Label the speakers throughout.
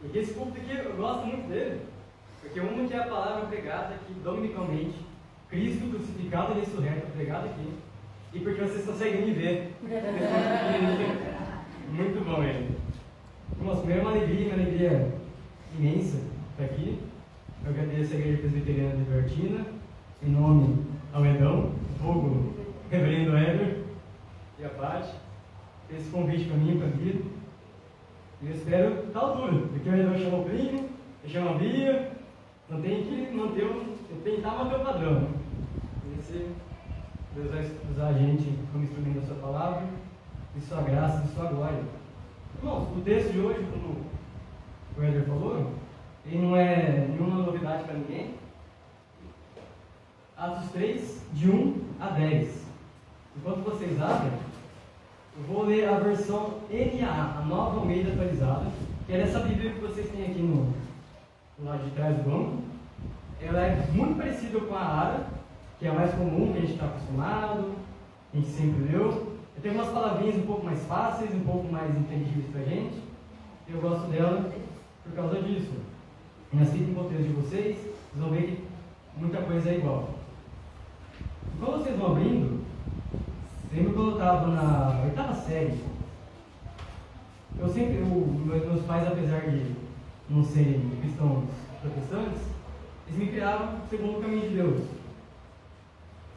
Speaker 1: E que esse culto aqui, eu gosto muito dele, porque uma que é a palavra pregada aqui dominicalmente, Cristo crucificado e ressurreto pregado aqui, e porque vocês conseguem me ver. Muito bom ele. Nossa, primeiro uma alegria imensa estar aqui. Eu agradeço a Igreja Presbiteriana de Vertina, em nome ao Edão, vulgo Reverendo Éder e a Paty, fez esse convite para mim, para a vida. E eu espero estar à altura, porque o Edão chamou o primo, eu chamo a Bia, não tem que manter tentar manter o padrão. Deus vai usar a gente como instrumento da sua palavra, de sua graça, de sua glória. Irmãos, o texto de hoje, como o Éder falou, ele não é nenhuma novidade para ninguém. Atos 3, de 1 a 10. Enquanto vocês abrem, eu vou ler a versão NAA, a Nova Almeida Atualizada, que é essa Bíblia que vocês têm aqui no lado de trás do banco. Ela é muito parecida com a ARA, que é a mais comum, que a gente está acostumado, a gente sempre leu. Tem umas palavrinhas um pouco mais fáceis, um pouco mais entendíveis para a gente. Eu gosto dela por causa disso. Mas fica em contexto de vocês, vocês vão ver que muita coisa é igual. Quando vocês vão abrindo, lembro quando eu estava na oitava série, meus pais, apesar de não serem cristãos protestantes, eles me criaram segundo o caminho de Deus.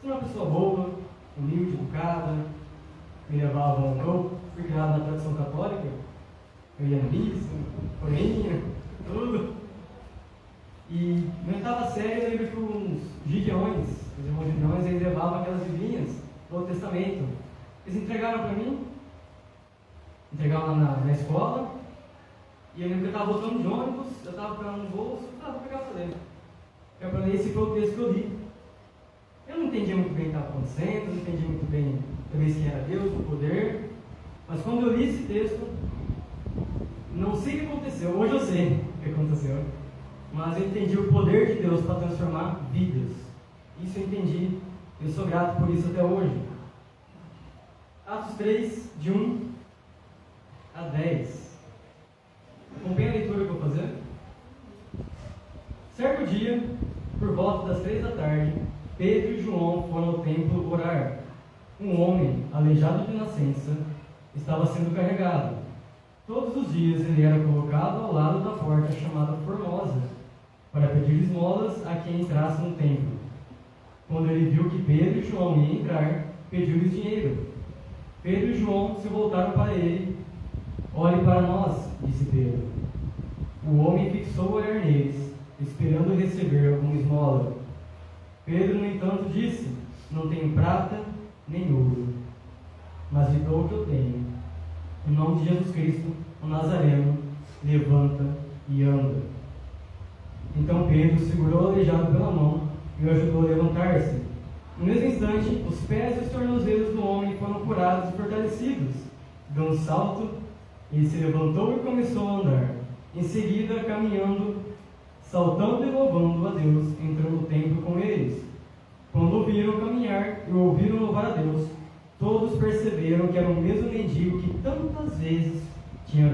Speaker 1: Sou uma pessoa boa, humilde, educada, me levavam, eu fui criado na tradição católica, eu ia na missa, corinha, tudo. E na oitava série eu lembro que os gideões, os irmãos gideões, eles levavam aquelas biblinhas do Novo Testamento. Eles entregaram para mim, entregaram lá na escola, e eu lembro que eu estava voltando de ônibus, eu estava pegando no bolso, vou pegar para ler. Pegar para ler, esse foi o texto que eu li. Eu não entendia muito bem o que estava acontecendo, não entendia muito bem talvez quem era Deus, o poder, mas quando eu li esse texto, não sei o que aconteceu, hoje eu sei o que aconteceu, mas eu entendi o poder de Deus para transformar vidas. Isso eu entendi, eu sou grato por isso até hoje. Atos 3, de 1 a 10. Acompanha a leitura que eu vou fazer. Certo dia, por volta das 3 da tarde, Pedro e João foram ao templo orar. Um homem, aleijado de nascença, estava sendo carregado. Todos os dias ele era colocado ao lado da porta chamada Formosa, para pedir esmolas a quem entrasse no templo. Quando ele viu que Pedro e João iam entrar, pediu-lhes dinheiro. Pedro e João se voltaram para ele. Olhe para nós, disse Pedro. O homem fixou o olhar neles, esperando receber alguma esmola. Pedro, no entanto, disse: não tenho prata nem ouro, mas lhe dou o que eu tenho. Em nome de Jesus Cristo, o Nazareno, levanta e anda. Então Pedro segurou o aleijado pela mão e o ajudou a levantar-se. No mesmo instante, os pés e os tornozelos do homem foram curados e fortalecidos. Deu um salto, ele se levantou e começou a andar. Em seguida, caminhando, saltando e louvando a Deus, entrou no templo com eles. Quando o viram caminhar e o ouviram louvar a Deus, todos perceberam que era o mesmo mendigo que tantas vezes tinham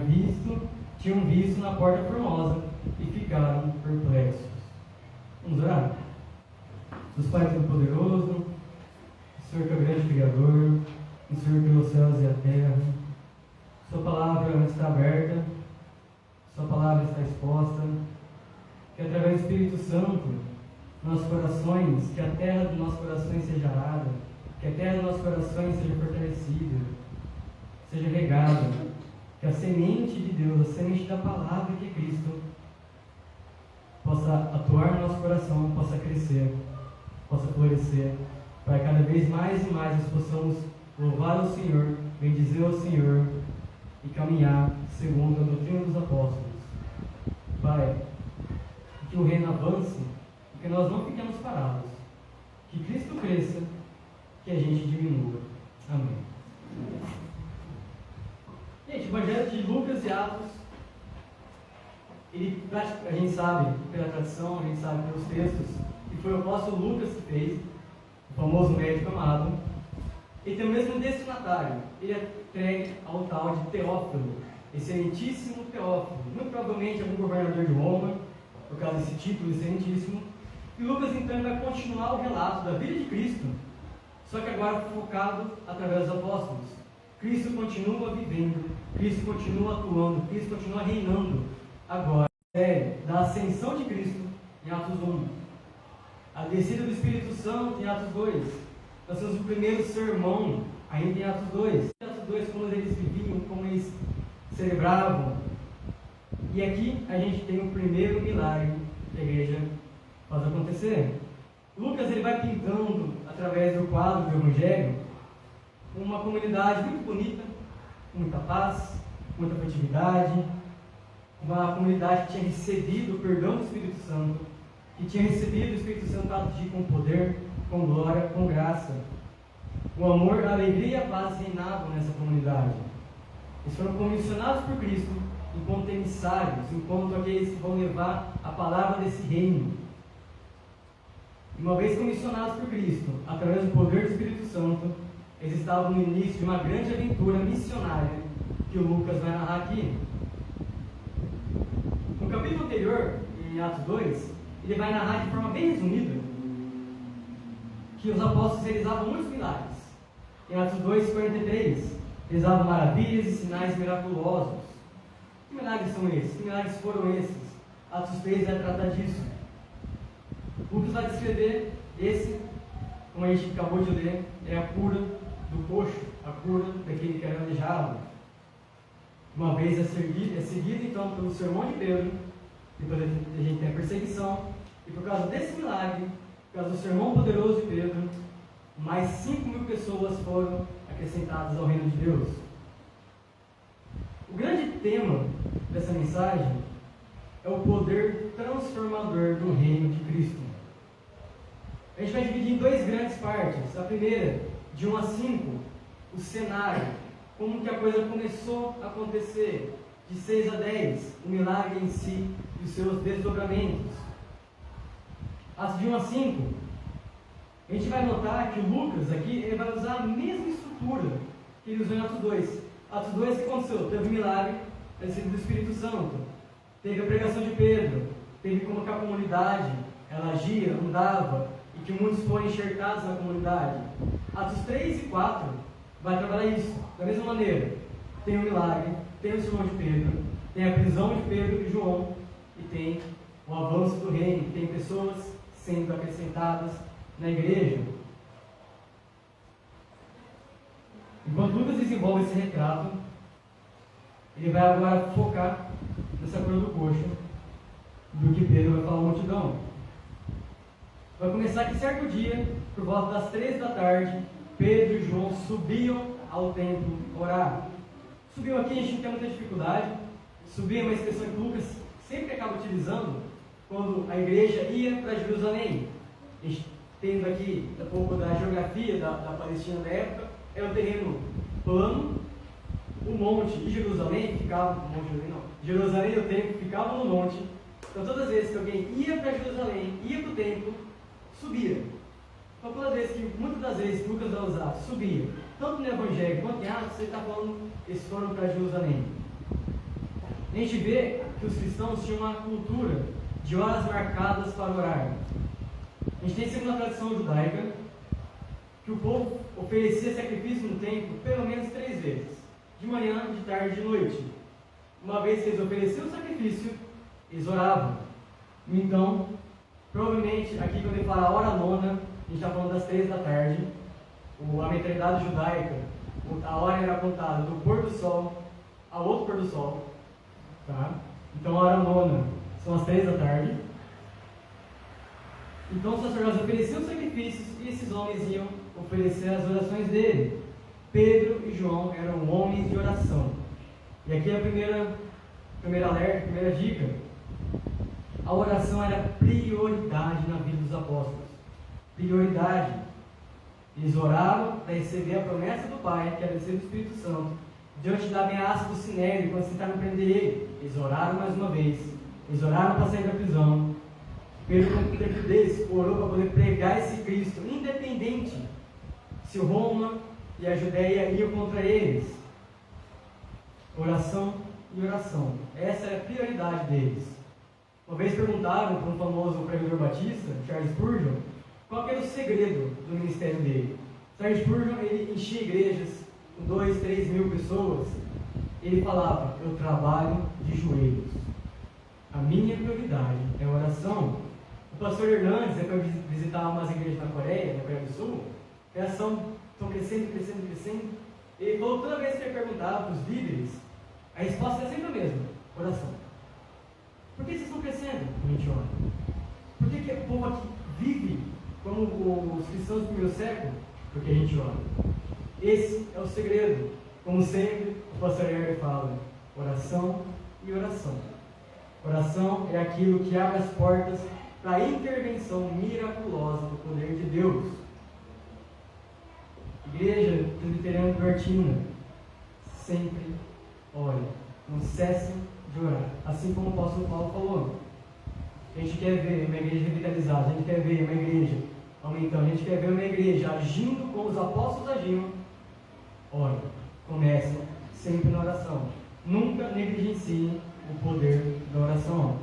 Speaker 1: visto na porta formosa e ficaram perplexos. Vamos orar? Deus Pai Todo-Poderoso, Senhor que é o grande Criador, o Senhor que criou os céus e a terra, Sua palavra está aberta, Sua palavra está exposta, que através do Espírito Santo, nossos corações, que a terra dos nossos corações seja arada, que a terra dos nossos corações seja fortalecida, seja regada, que a semente de Deus, a semente da palavra que é Cristo, possa atuar no nosso coração, possa crescer, possa florescer, para cada vez mais e mais nós possamos louvar o Senhor, bendizer o Senhor e caminhar segundo a doutrina dos apóstolos. Pai, que o reino avance e que nós não fiquemos parados, que Cristo cresça, que a gente diminua. Amém. Gente, o Evangelho de Lucas e Atos, a gente sabe pela tradição, a gente sabe pelos textos, que foi o apóstolo Lucas que fez, o famoso médico amado. Ele tem o mesmo destinatário, ele é entregue ao tal de Teófilo. excelentíssimo Teófilo, muito provavelmente algum governador de Roma, por causa desse título excelentíssimo. E Lucas então vai continuar o relato da vida de Cristo, só que agora focado através dos apóstolos. Cristo continua vivendo, Cristo continua atuando, Cristo continua reinando agora. Da ascensão de Cristo em Atos 1, a descida do Espírito Santo em Atos 2, nós temos o primeiro sermão ainda em Atos 2. Em Atos 2, como eles viviam, como eles celebravam. E aqui a gente tem o primeiro milagre que a igreja faz acontecer. Lucas ele vai pintando, através do quadro do Evangelho, uma comunidade muito bonita, com muita paz, muita afetividade, uma comunidade que tinha recebido o perdão do Espírito Santo, que tinha recebido o Espírito Santo a agir com poder, com glória, com graça. O amor, a alegria e a paz reinavam nessa comunidade. Eles foram comissionados por Cristo enquanto emissários, enquanto aqueles que vão levar a palavra desse reino. Uma vez comissionados por Cristo, através do poder do Espírito Santo, eles estavam no início de uma grande aventura missionária que o Lucas vai narrar aqui. No capítulo anterior, em Atos 2, ele vai narrar de forma bem resumida que os apóstolos realizavam muitos milagres. Em Atos 2:43, realizavam maravilhas e sinais miraculosos. Que milagres são esses? Que milagres foram esses? Atos 3 vai tratar disso. Lucas vai descrever esse, como a gente acabou de ler, é a cura do coxo, a cura daquele que era aleijado. Uma vez é seguido então pelo sermão de Pedro, depois a gente tem a perseguição, e por causa desse milagre, por causa do sermão poderoso de Pedro, mais 5.000 pessoas foram acrescentadas ao reino de Deus. O grande tema dessa mensagem é o poder transformador do reino de Cristo. A gente vai dividir em duas grandes partes. A primeira, de 1 a 5, o cenário, como que a coisa começou a acontecer. De 6 a 10, o milagre em si e os seus desdobramentos. As de 1 a 5, a gente vai notar que o Lucas aqui ele vai usar a mesma estrutura que ele usou em Atos 2. Atos 2, o que aconteceu? Teve um milagre, a descida do Espírito Santo. Teve a pregação de Pedro. Teve como que a comunidade, ela agia, andava, e que muitos foram enxertados na comunidade. Atos 3 e 4 vai trabalhar isso. Da mesma maneira, tem o milagre, tem o sermão de Pedro, tem a prisão de Pedro e João, e tem o avanço do reino, tem pessoas sendo acrescentadas na igreja. Enquanto Lucas desenvolve esse retrato, ele vai agora focar nessa cura do coxo, do que Pedro vai falar à multidão. Vai começar que certo dia, por volta das 3 da tarde, Pedro e João subiam ao templo orar. Subiu aqui, a gente não tem muita dificuldade. Subir é uma expressão que Lucas sempre acaba utilizando quando a igreja ia para Jerusalém. A gente tendo aqui um pouco da geografia da Palestina da época, é um terreno plano, o monte e Jerusalém ficavam, Jerusalém e o templo ficavam no monte. Então todas as vezes que alguém ia para Jerusalém, ia para o templo, subia. Então todas as vezes que, muitas das vezes que Lucas vai usar, subia, tanto no Evangelho quanto em Atos, você está falando, eles foram para Jerusalém. A gente vê que os cristãos tinham uma cultura de horas marcadas para orar. A gente tem segundo a tradição judaica, que o povo oferecia sacrifício no templo pelo menos 3 vezes, de manhã, de tarde e de noite. Uma vez que eles ofereciam o sacrifício, eles oravam. Então, provavelmente, aqui quando ele fala a hora nona, a gente está falando das 3 da tarde, a mentalidade judaica, a hora era apontada do pôr do sol ao outro pôr do sol. Tá? Então a hora nona são as 3 da tarde. Então os sacerdotes ofereciam sacrifícios e esses homens iam oferecer as orações dele. Pedro e João eram homens de oração. E aqui é a primeira alerta, a primeira dica. A oração era prioridade na vida dos apóstolos. Prioridade. Eles oravam para receber a promessa do Pai, que era descer do Espírito Santo, diante da ameaça do Sinédrio, quando tentaram prender ele. Eles oraram mais uma vez. Eles oraram para sair da prisão. Pedro, com o tempo deles, orou para poder pregar esse Cristo, independente se Roma e a Judéia iam contra eles. Oração e oração. Essa é a prioridade deles. Uma vez perguntaram para um famoso pregador batista, Charles Spurgeon, qual que era o segredo do ministério dele. Charles Spurgeon, ele enchia igrejas com 2, 3 mil pessoas. Ele falava: eu trabalho de joelhos. A minha prioridade é a oração. O pastor Hernandes, depois de visitar umas igrejas na Coreia do Sul, a oração estão crescendo. Ele falou, toda vez que ele perguntava para os líderes, a resposta é sempre a mesma: oração. Por que vocês estão crescendo? A gente ora. Por que o povo aqui vive como os cristãos do primeiro século? Porque a gente ora. Esse é o segredo. Como sempre, o pastor Herbert fala: oração e oração. Oração é aquilo que abre as portas para a intervenção miraculosa do poder de Deus. Igreja Presbiteriana de Duartina, sempre ore, não cesse de orar. Assim como o apóstolo Paulo falou. A gente quer ver uma igreja revitalizada, a gente quer ver uma igreja aumentando, a gente quer ver uma igreja agindo como os apóstolos agiam. Ore, comece sempre na oração. Nunca negligencie o poder da oração.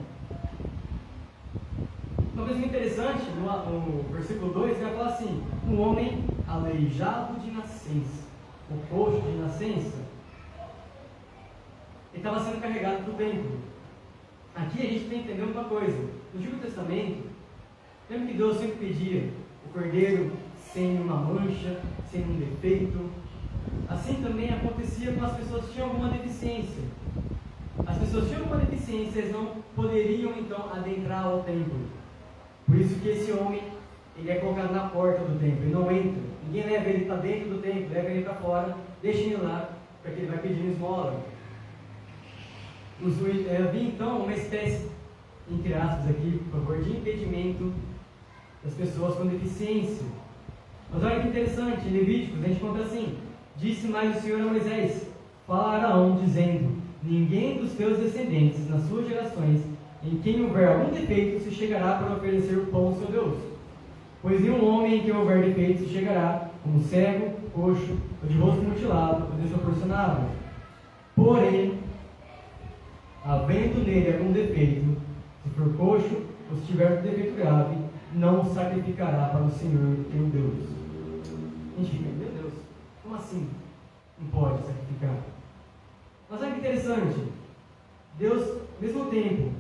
Speaker 1: Uma coisa interessante, no versículo 2, ele vai falar assim: um homem aleijado de nascença, o coxo de nascença, ele estava sendo carregado para o templo. Aqui a gente tem que entender uma coisa. No Antigo Testamento, lembra que Deus sempre pedia o cordeiro sem uma mancha, sem um defeito? Assim também acontecia com as pessoas que tinham alguma deficiência. As pessoas que tinham alguma deficiência, eles não poderiam então adentrar ao templo. Por isso que esse homem, ele é colocado na porta do templo, ele não entra. Ninguém leva ele para dentro do templo, leva ele para fora, deixa ele lá, porque ele vai pedir esmola. Havia então uma espécie, entre aspas aqui, por favor, de impedimento das pessoas com deficiência. Mas olha que interessante, em Levíticos a gente conta assim: disse mais o Senhor a Moisés: fala a Araão, dizendo: ninguém dos teus descendentes, nas suas gerações, em quem houver algum defeito, se chegará para oferecer o pão ao seu Deus. Pois nenhum homem em quem houver defeito se chegará, como cego, coxo, ou de rosto mutilado, ou desproporcionado. Porém, havendo nele algum defeito, se for coxo, ou se tiver um defeito grave, não sacrificará para o Senhor teu Deus. A gente fica: meu Deus, como assim não pode sacrificar? Mas olha que interessante, Deus, ao mesmo tempo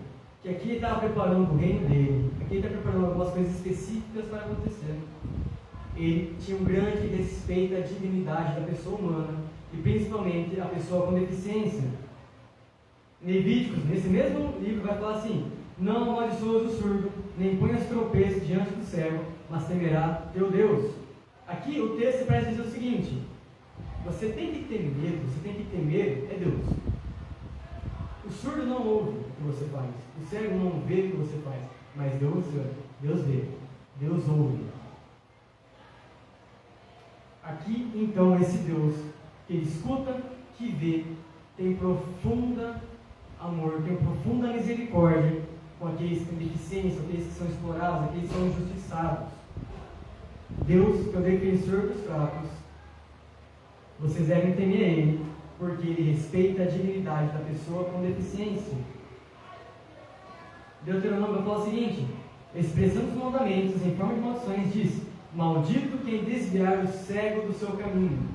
Speaker 1: que aqui ele estava preparando o reino dele, aqui ele está preparando algumas coisas específicas para acontecer, ele tinha um grande respeito à dignidade da pessoa humana, e principalmente a pessoa com deficiência. Levíticos, nesse mesmo livro, vai falar assim: não amaldiçoas o surdo, nem ponhas tropeços diante do cego, mas temerá teu Deus. Aqui o texto parece dizer o seguinte: você tem que ter medo, você tem que temer é Deus. O surdo não ouve o que você faz, o cego não vê o que você faz, mas Deus vê, Deus ouve. Aqui então esse Deus que escuta, que vê, tem profunda amor, tem profunda misericórdia com aqueles que têm deficiência, aqueles que são explorados, aqueles que são injustiçados. Deus, que é o defensor dos fracos, vocês devem temer a Ele, porque Ele respeita a dignidade da pessoa com deficiência. Deuteronômio fala o seguinte: expressando os mandamentos em forma de maldições, diz: maldito quem desviar o cego do seu caminho.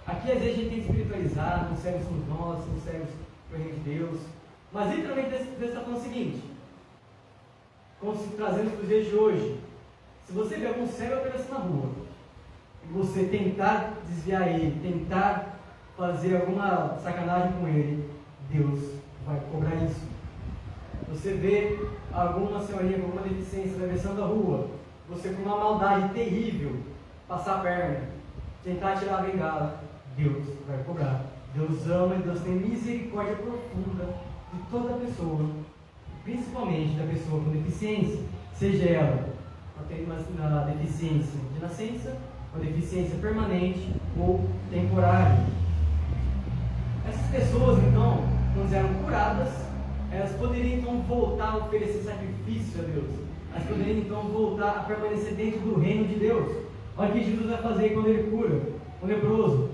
Speaker 1: Aqui às vezes a gente tem que espiritualizar, os cegos somos nós, somos cegos para o reino de Deus. Mas literalmente Deus está falando o seguinte, trazendo para os dias de hoje: se você vê algum cego aparecendo na rua, e você tentar desviar ele, tentar fazer alguma sacanagem com ele, Deus vai cobrar isso. Você vê alguma senhorinha com alguma deficiência atravessando a rua, você com uma maldade terrível passar a perna, tentar tirar a bengala, Deus vai cobrar. Deus ama e Deus tem misericórdia profunda de toda pessoa, principalmente da pessoa com deficiência, seja ela uma deficiência de nascença, uma deficiência permanente ou temporária. Essas pessoas então, quando eram curadas, elas poderiam então voltar a oferecer sacrifício a Deus, elas poderiam então voltar a permanecer dentro do reino de Deus. Olha o que Jesus vai fazer quando ele cura o leproso.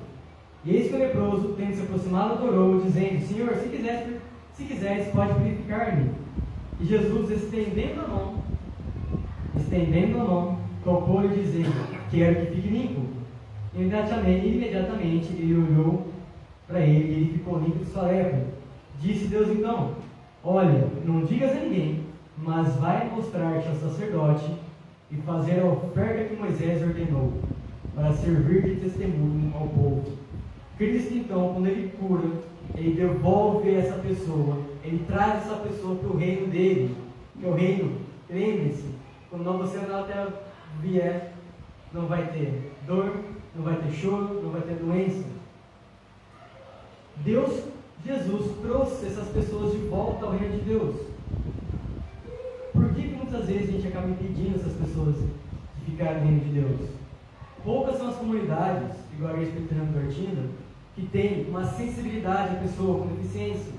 Speaker 1: E eis que o leproso, tendo se aproximado, adorou, dizendo: Senhor, se quiseres, pode purificar-me. E Jesus, estendendo a mão, tocou-lhe, dizendo: Quero que fique limpo. Imediatamente ele olhou para ele e ele ficou limpo de sua lepra. Disse Deus então: Olha, não digas a ninguém, mas vai mostrar-te ao sacerdote e fazer a oferta que Moisés ordenou, para servir de testemunho ao povo. Cristo então, quando ele cura, ele devolve essa pessoa, ele traz essa pessoa para o reino dele, que é o reino, lembre-se, quando você na terra vier, não vai ter dor, não vai ter choro, não vai ter doença. Jesus trouxe essas pessoas de volta ao reino de Deus. Por que muitas vezes a gente acaba impedindo essas pessoas de ficarem no reino de Deus? Poucas são as comunidades, igual a Igreja Presbiteriana do Artinda, que tem uma sensibilidade à pessoa com deficiência.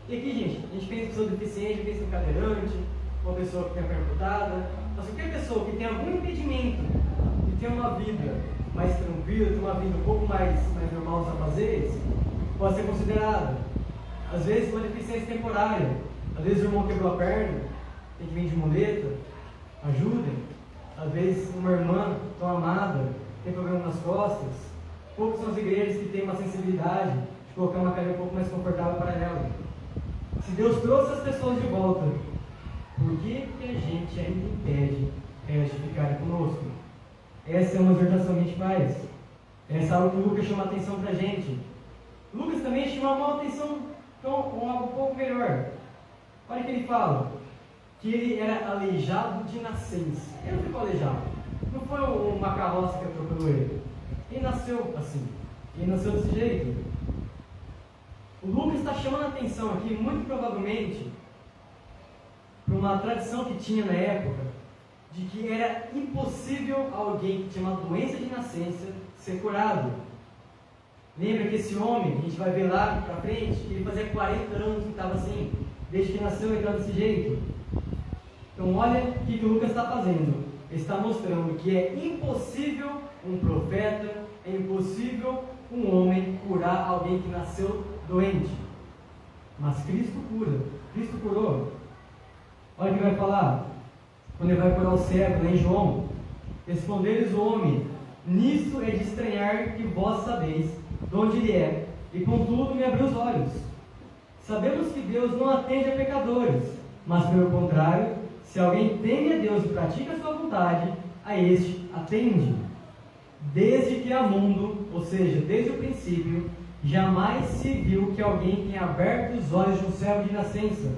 Speaker 1: E aqui, gente, a gente pensa em pessoa deficiente, pensa em cadeirante, uma pessoa que tem a perna amputada, mas qualquer pessoa que tem algum impedimento de ter uma vida mais tranquila, ter uma vida um pouco mais normal dos afazeres, pode ser considerada. Às vezes uma deficiência temporária, às vezes o irmão quebrou a perna, tem que vir de muleta, ajudem. Às vezes uma irmã tão amada tem problema nas costas. Poucas são as igrejas que têm uma sensibilidade de colocar uma cadeira um pouco mais confortável para ela. Se Deus trouxe as pessoas de volta, por que a gente ainda impede elas de ficarem conosco? Essa é uma exortação que a gente faz. Essa é algo que o Lucas chama a atenção para a gente. Lucas também chama uma atenção para algo um pouco melhor. Olha o que ele fala: que ele era aleijado de nascença. Ele não ficou aleijado. Não foi uma carroça que atropelou ele. Ele nasceu assim. Ele nasceu desse jeito. O Lucas está chamando a atenção aqui, muito provavelmente, para uma tradição que tinha na época, de que era impossível alguém que tinha uma doença de nascença ser curado. Lembra que esse homem, a gente vai ver lá para frente, que ele fazia 40 anos que estava assim, desde que nasceu ele estava desse jeito. Então olha o que o Lucas está fazendo. Ele está mostrando que é impossível um profeta, é impossível um homem curar alguém que nasceu doente. Mas Cristo cura. Cristo curou. Olha o que ele vai falar. Quando ele vai curar o cego, lá em João: Respondeu-lhes o homem: Nisso é de estranhar que vós sabeis de onde ele é, e contudo me abriu os olhos. Sabemos que Deus não atende a pecadores, mas pelo contrário, se alguém teme a Deus e pratica a sua vontade, a este atende. Desde que há mundo, ou seja, desde o princípio, jamais se viu que alguém tenha aberto os olhos de um cego de nascença.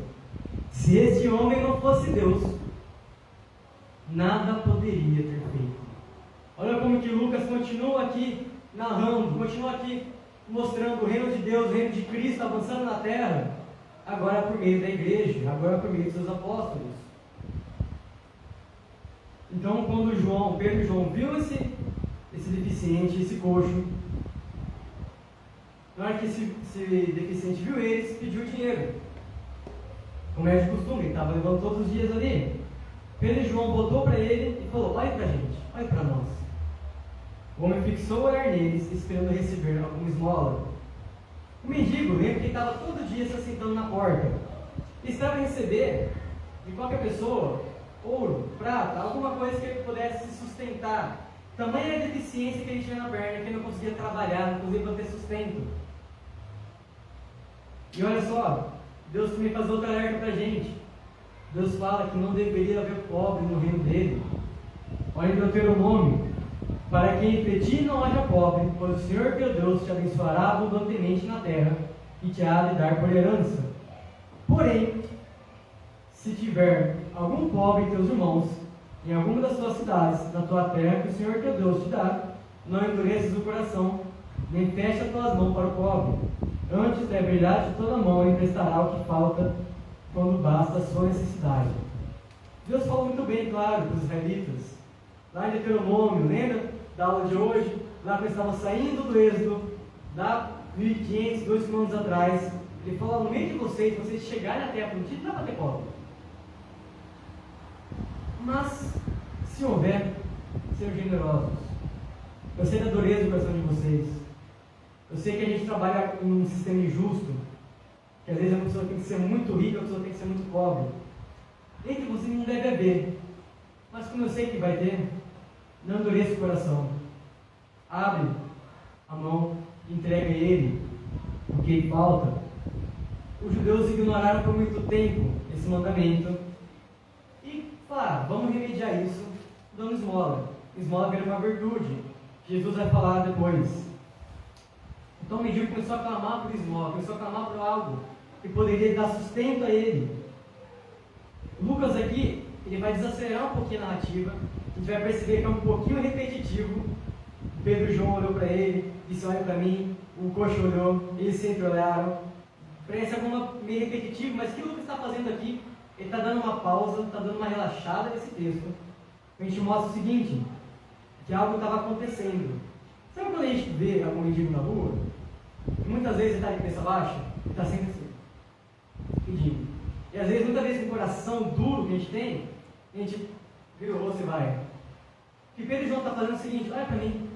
Speaker 1: Se este homem não fosse Deus, nada poderia ter feito. Olha como que Lucas continua aqui narrando, continua aqui mostrando o reino de Deus, o reino de Cristo avançando na terra, agora por meio da igreja, agora por meio dos seus apóstolos. Então, quando Pedro e João viu esse deficiente, esse coxo, na hora que esse deficiente viu eles, pediu dinheiro, como é de costume, ele estava levando todos os dias ali. Pedro e João botou para ele e falou: olha para a gente, olha para nós. O homem fixou o olhar neles, esperando receber alguma esmola. O mendigo, lembra que ele estava todo dia se assentando na porta, e esperava receber de qualquer pessoa ouro, prata, alguma coisa que ele pudesse se sustentar. Tamanha a deficiência que ele tinha na perna, que ele não conseguia trabalhar, não conseguia manter sustento. E olha só, Deus também faz outra alerta para a gente. Deus fala que não deveria haver pobre no reino dele. Olha em Deuteronômio: para que entre ti não haja pobre, pois o Senhor teu Deus te abençoará abundantemente na terra, e te há de dar por herança. Porém, se tiver algum pobre teus irmãos, em alguma das tuas cidades, na tua terra que o Senhor teu Deus te dá, não endureças o coração, nem feche as tuas mãos para o pobre. Antes, da verdade de toda mão, ele emprestará o que falta, quando basta a sua necessidade. Deus falou muito bem, claro, para os israelitas. Lá em Deuteronômio, lembra da aula de hoje? Lá quando eles estavam saindo do êxodo, lá 1.500, 2 mil anos atrás, ele falou: no meio de vocês chegarem à terra prometida, não dá para ter pobre. Mas, se houver, sejam generosos. Eu sei da dureza do coração de vocês. Eu sei que a gente trabalha em um sistema injusto, que às vezes a pessoa tem que ser muito rica, a pessoa tem que ser muito pobre. Entre você não deve haver, mas como eu sei que vai ter, não endureça o coração. Abre a mão, entrega a ele o que falta. Os judeus ignoraram por muito tempo esse mandamento e falaram, vamos remediar isso dando esmola. Esmola vira uma virtude. Jesus vai falar depois. Então o mendigo começou a clamar por esmola, começou a clamar por algo que poderia dar sustento a ele. Lucas aqui, ele vai desacelerar um pouquinho a narrativa, a gente vai perceber que é um pouquinho repetitivo. Pedro e João olhou para ele, disse, olha para mim, o coxo olhou, eles se entreolharam. Parece alguma meio repetitivo, mas o que o Lucas está fazendo aqui? Ele está dando uma pausa, está dando uma relaxada nesse texto. A gente mostra o seguinte, que algo estava acontecendo. Sabe quando a gente vê algum mendigo na rua? E muitas vezes ele está de cabeça baixa, ele está sempre assim, pedindo. E às vezes, muitas vezes com o coração duro que a gente vira o rosto e vai. O que Pedro e João estão fazendo é o seguinte, olha para mim,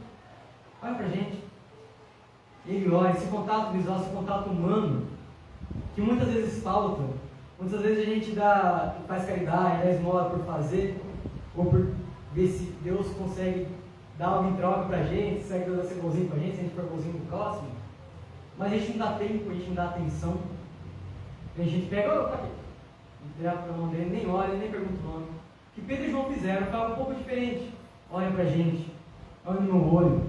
Speaker 1: olha para a gente. Ele olha, esse contato visual, esse contato humano, que muitas vezes falta. Muitas vezes a gente faz caridade, dá esmola por fazer, ou por ver se Deus consegue dar algo em troca para a gente, se Deus vai ser bonzinho para a gente, se a gente for bonzinho no próximo. Mas a gente não dá tempo, a gente não dá atenção. A gente pega, opa, aqui, entrega para a mão dele, nem olha, nem pergunta o nome. O que Pedro e João fizeram foi algo um pouco diferente. Olha para a gente, olha no olho.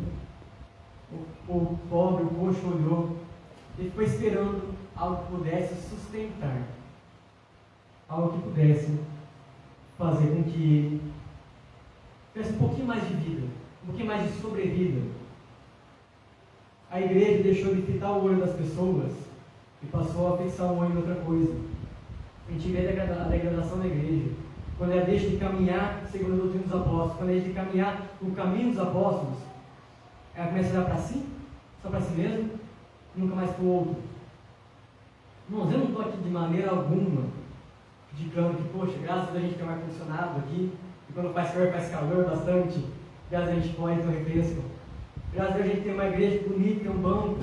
Speaker 1: O pobre, o coxo olhou, ele ficou esperando algo que pudesse sustentar, algo que pudesse fazer com que ele tivesse um pouquinho mais de vida, um pouquinho mais de sobrevida. A igreja deixou de fitar o olho das pessoas e passou a fixar o olho em outra coisa. A gente vê a degradação da igreja, quando ela deixa de caminhar segundo a doutrina dos apóstolos, quando ela deixa de caminhar no caminho dos apóstolos, ela começa a olhar para si, só para si mesmo, nunca mais para o outro. Irmãos, eu não estou aqui de maneira alguma criticando que, poxa, graças a Deus a gente tem um ar-condicionado aqui, e quando faz calor bastante, graças a Deus a gente pode ter um refresco. Graças a Deus a gente tem uma igreja bonita, tem um banco.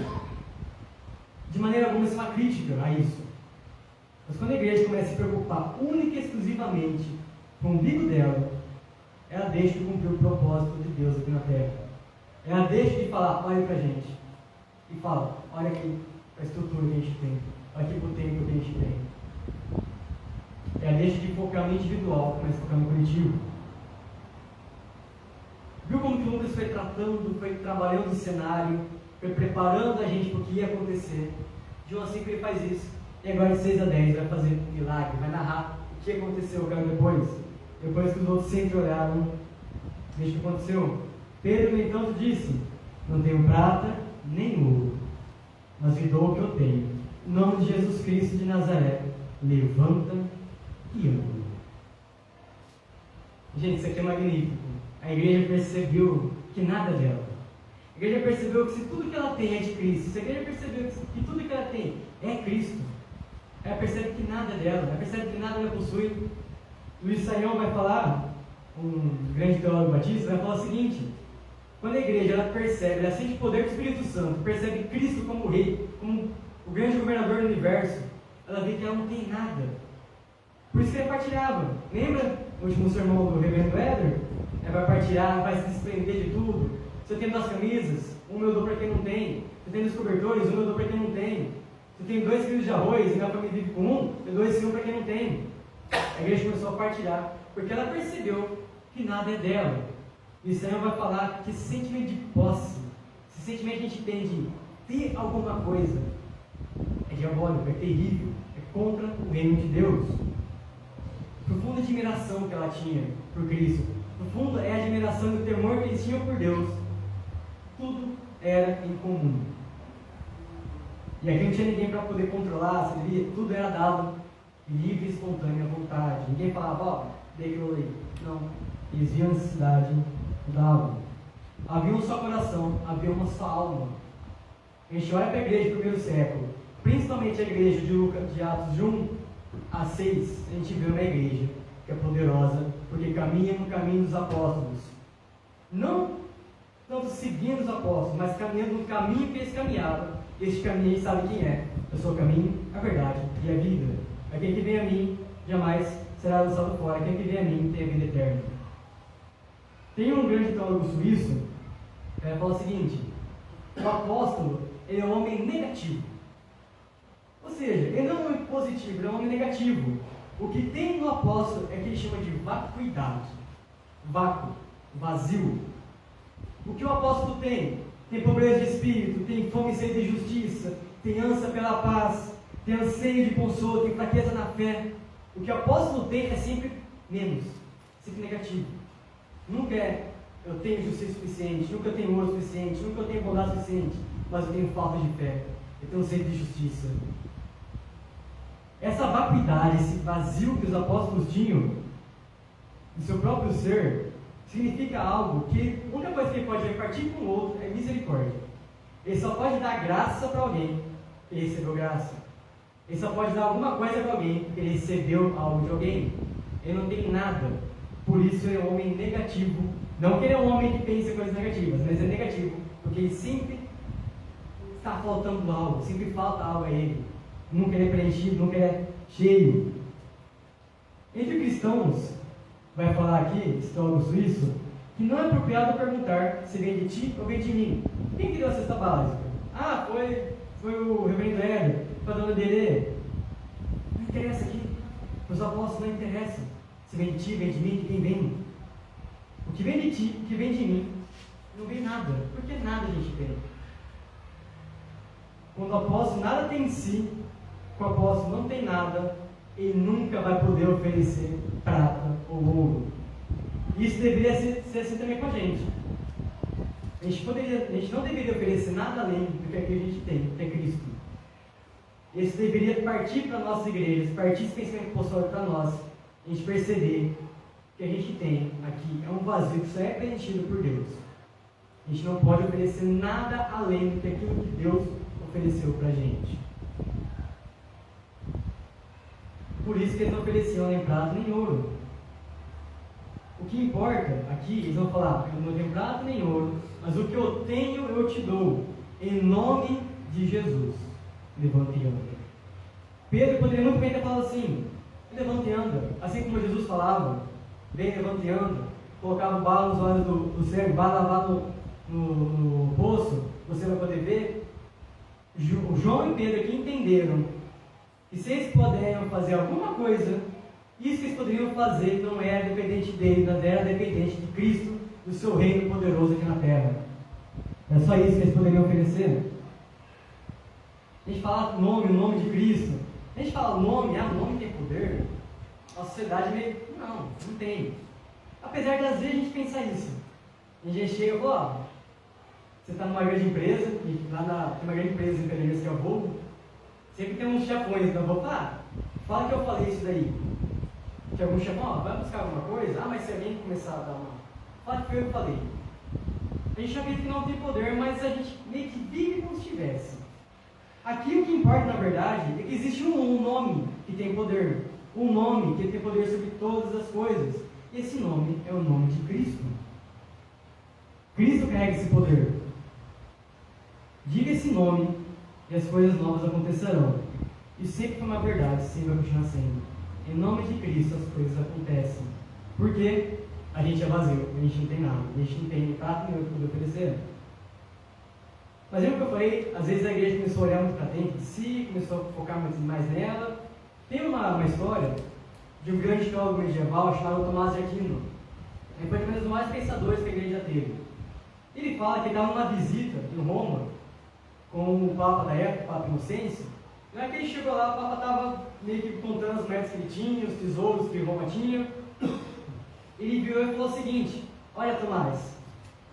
Speaker 1: De maneira alguma isso é uma crítica a isso. Mas quando a igreja começa a se preocupar única e exclusivamente com o umbigo dela, ela deixa de cumprir o propósito de Deus aqui na terra. Ela deixa de falar, olha pra gente. E fala, olha aqui a estrutura que a gente tem. Olha aqui pro tempo que a gente tem. Ela deixa de focar no individual, começa a focar no coletivo. Viu como que o Lucas foi tratando, foi trabalhando o cenário, foi preparando a gente para o que ia acontecer. De assim que ele faz isso. E agora de 6 a 10 vai fazer um milagre, vai narrar o que aconteceu depois. Depois que os outros sempre olharam, veja o que aconteceu. Pedro, no entanto, disse, não tenho prata nem ouro, mas lhe dou o que eu tenho. Em nome de Jesus Cristo de Nazaré, levanta e anda. Gente, isso aqui é magnífico. A igreja percebeu que nada é dela. A igreja percebeu que se tudo que ela tem é de Cristo, se a igreja percebeu que tudo que ela tem é Cristo, ela percebe que nada é dela, ela percebe que nada ela possui. Luiz Saião vai falar, um grande teólogo batista, vai falar o seguinte: quando a igreja ela percebe, ela sente o poder do Espírito Santo, percebe Cristo como rei, como o grande governador do universo, ela vê que ela não tem nada. Por isso que ele partilhava. Lembra o último sermão do reverendo Éder? Ele vai partilhar, vai se desprender de tudo. Se eu tenho 2 camisas, uma eu dou para quem não tem. Se eu tenho 2 cobertores, uma eu dou para quem não tem. Se eu tenho 2 quilos de arroz e minha família vive com um, eu dou esse um para quem não tem. A igreja começou a partilhar, porque ela percebeu que nada é dela. E o Senhor vai falar que esse sentimento de posse, esse sentimento que a gente tem de ter alguma coisa, é diabólico, é terrível, é contra o reino de Deus. Profunda admiração que ela tinha por Cristo, profundo é a admiração e o temor que eles tinham por Deus. Tudo era em comum. E aqui não tinha ninguém para poder controlar, tudo era dado livre e espontânea vontade. Ninguém falava, ó, dê aquilo ali. Não. Eles viam a necessidade, davam. Havia um só coração, havia uma só alma. A gente olha para a igreja do primeiro século, principalmente a igreja de Atos de 1 a 6, a gente vê uma igreja que é poderosa, porque caminha no caminho dos apóstolos. Não tanto seguindo os apóstolos, mas caminhando no caminho que eles caminhavam. Este caminho eles sabem quem é. Eu sou o caminho, a verdade e a vida. Aquele que vem a mim jamais será lançado fora. Aquele que vem a mim tem a vida eterna. Tem um grande teólogo suíço que fala o seguinte: o apóstolo ele é um homem negativo. Ou seja, ele não é um homem positivo, ele é um homem negativo. O que tem no apóstolo é que ele chama de vacuidade. Vácuo, vazio. O que o apóstolo tem? Tem pobreza de espírito, tem fome e sede de justiça, tem ânsia pela paz, tem anseio de consolo, tem fraqueza na fé. O que o apóstolo tem é sempre menos, sempre negativo. Nunca é eu tenho justiça suficiente, nunca eu tenho ouro suficiente, nunca eu tenho bondade suficiente, mas eu tenho falta de fé, eu tenho sede de justiça. Essa vacuidade, esse vazio que os apóstolos tinham do seu próprio ser, significa algo que a única coisa que ele pode repartir com o outro é misericórdia. Ele só pode dar graça para alguém que recebeu graça. Ele só pode dar alguma coisa para alguém porque ele recebeu algo de alguém. Ele não tem nada. Por isso ele é um homem negativo. Não que ele é um homem que pensa coisas negativas, mas é negativo porque ele sempre está faltando algo, sempre falta algo a ele. Nunca ele é preenchido, nunca ele é cheio. Entre cristãos, vai falar aqui, esse teólogo suíço, que não é apropriado perguntar se vem de ti ou vem de mim. Quem que deu a cesta básica? Ah, foi o reverendo Hélio, foi a dona Derê. Não interessa aqui. Os apóstolos não interessam se vem de ti, vem de mim, de quem vem. O que vem de ti, o que vem de mim, não vem nada, porque nada a gente tem. Quando o apóstolo nada tem em si, o apóstolo não tem nada, ele nunca vai poder oferecer prata ou ouro. Isso deveria ser assim também com a gente. A gente não deveria oferecer nada além do que a gente tem, que é Cristo. Isso deveria partir para nossas igrejas, partir esse pensamento apostólico para nós, a gente perceber que a gente tem aqui é um vazio que só é preenchido por Deus. A gente não pode oferecer nada além do que aquilo que Deus ofereceu para a gente. Por isso que eles não ofereciam nem prata nem ouro. O que importa aqui, eles vão falar: eu não tenho prata nem ouro, mas o que eu tenho eu te dou, em nome de Jesus. Levanta e anda. Pedro poderia muito bem ter falado assim: levanta e anda. Assim como Jesus falava: vem, levanta e anda. Colocava bala nos olhos do cego, vai lavar no poço, você vai poder ver. João e Pedro aqui entenderam que se eles poderiam fazer alguma coisa, isso que eles poderiam fazer não era dependente dele, mas era dependente de Cristo, do seu reino poderoso aqui na terra. É só isso que eles poderiam oferecer. A gente fala o nome de Cristo. A gente fala o nome tem poder. A sociedade meio, não tem. Apesar de às vezes a gente pensar isso. A gente chega e fala: ó, você está numa grande empresa, e lá tem uma grande empresa em Pereiras que é o Volvo, sempre tem uns chefões, então eu vou falar: fala que eu falei isso daí. Que algum chefão, vai buscar alguma coisa? Mas se alguém começar a dar uma, fala que foi eu que falei. A gente acredita que não tem poder, mas a gente meio que vive como se tivesse. Aqui o que importa, na verdade, é que existe um nome que tem poder. Um nome que tem poder sobre todas as coisas. E esse nome é o nome de Cristo. Cristo carrega esse poder. Diga esse nome e as coisas novas acontecerão. Isso sempre foi uma verdade, sempre vai continuar sendo. Em nome de Cristo as coisas acontecem. Porque a gente é vazio, a gente não tem nada, a gente não tem prata nem ouro para oferecer. Mas lembra que eu falei, às vezes a igreja começou a olhar muito para dentro de si, começou a focar muito mais nela. Tem uma história de um grande teólogo medieval chamado Tomás de Aquino. Ele foi um dos mais pensadores que a igreja teve. Ele fala que ele estava numa visita em Roma com o Papa da época, o Papa Inocêncio. E na que ele chegou lá, o Papa estava meio que contando as moedas que ele tinha, os tesouros que Roma tinha. Ele viu e falou o seguinte: olha, Tomás,